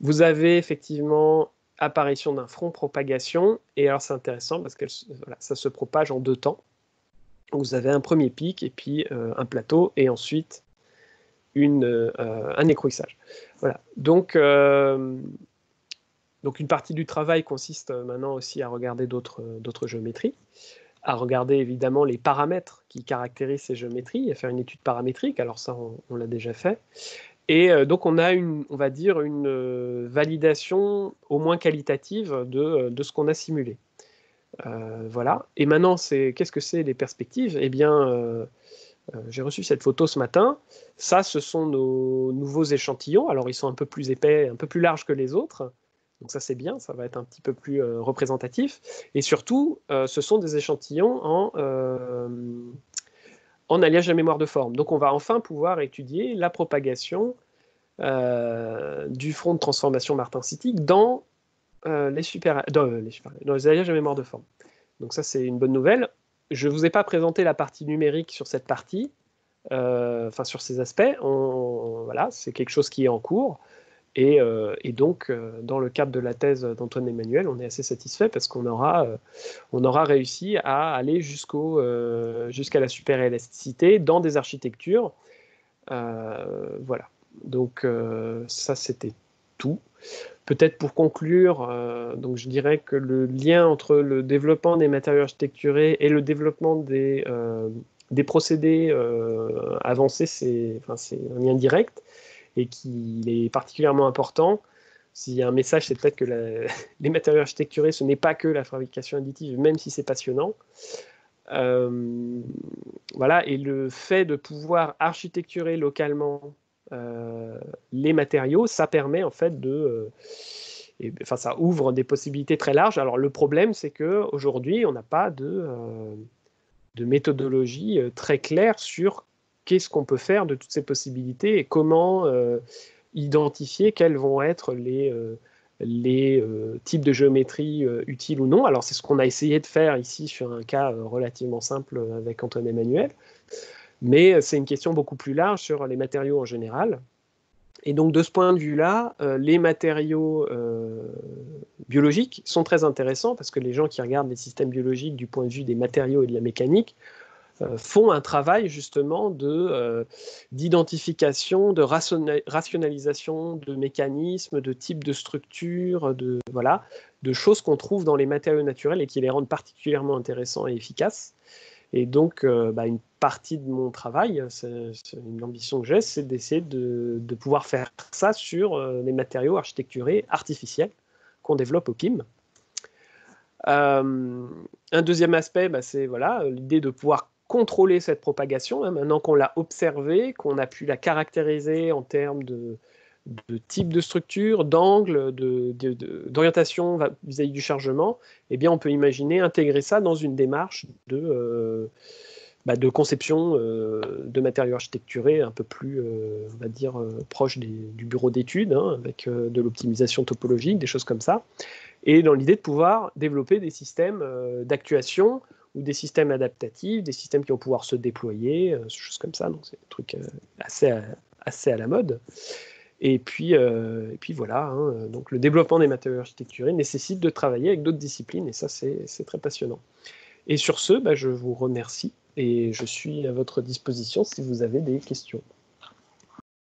Vous avez effectivement apparition d'un front propagation, et alors c'est intéressant parce que voilà, ça se propage en 2 temps. Vous avez un premier pic et puis un plateau, et ensuite un écrouissage. Voilà. Donc une partie du travail consiste maintenant aussi à regarder d'autres géométries, à regarder évidemment les paramètres qui caractérisent ces géométries, à faire une étude paramétrique. Alors ça, on l'a déjà fait. Et donc on a on va dire une validation au moins qualitative de ce qu'on a simulé. Voilà. Et maintenant, qu'est-ce que c'est les perspectives? Eh bien, j'ai reçu cette photo ce matin. Ça, ce sont nos nouveaux échantillons. Alors, ils sont un peu plus épais, un peu plus larges que les autres. Donc ça, c'est bien, ça va être un petit peu plus représentatif. Et surtout, ce sont des échantillons en alliage à mémoire de forme. Donc on va enfin pouvoir étudier la propagation du front de transformation martensitique dans les alliages à mémoire de forme. Donc ça, c'est une bonne nouvelle. Je ne vous ai pas présenté la partie numérique sur cette partie, sur ces aspects. Voilà, c'est quelque chose qui est en cours. Et donc, dans le cadre de la thèse d'Antoine Emmanuel, on est assez satisfait parce qu'on aura réussi à aller jusqu'à la superélasticité dans des architectures. Voilà. Donc, ça, c'était tout. Peut-être pour conclure, donc je dirais que le lien entre le développement des matériaux architecturés et le développement des procédés avancés, c'est un lien direct et qu'il est particulièrement important s'il y a un message, c'est peut-être que les matériaux architecturés, ce n'est pas que la fabrication additive, même si c'est passionnant. Voilà, et le fait de pouvoir architecturer localement les matériaux, ça permet en fait enfin, ça ouvre des possibilités très larges. Alors le problème, c'est qu'aujourd'hui, on n'a pas de méthodologie très claire sur qu'est-ce qu'on peut faire de toutes ces possibilités et comment identifier quels vont être les types de géométrie utiles ou non. Alors c'est ce qu'on a essayé de faire ici sur un cas relativement simple avec Antoine Emmanuel, mais c'est une question beaucoup plus large sur les matériaux en général. Et donc de ce point de vue-là, les matériaux biologiques sont très intéressants parce que les gens qui regardent les systèmes biologiques du point de vue des matériaux et de la mécanique font un travail justement d'identification, de rationalisation de mécanismes, de types de structures, de choses qu'on trouve dans les matériaux naturels et qui les rendent particulièrement intéressants et efficaces. Et donc, une partie de mon travail, c'est une ambition que j'ai, c'est d'essayer de pouvoir faire ça sur les matériaux architecturés artificiels qu'on développe au KIM. Un deuxième aspect, c'est l'idée de pouvoir contrôler cette propagation, hein, maintenant qu'on l'a observée, qu'on a pu la caractériser en termes de type de structure, d'angle, d'orientation vis-à-vis du chargement, eh bien, on peut imaginer intégrer ça dans une démarche de conception de matériaux architecturés un peu plus, on va dire, proche du bureau d'études, hein, avec de l'optimisation topologique, des choses comme ça, et dans l'idée de pouvoir développer des systèmes d'actuation ou des systèmes adaptatifs, des systèmes qui vont pouvoir se déployer, choses comme ça. Donc c'est des trucs assez à la mode. Et puis voilà, hein, donc le développement des matériaux architecturés nécessite de travailler avec d'autres disciplines, et ça c'est très passionnant. Et sur ce, je vous remercie, et je suis à votre disposition si vous avez des questions.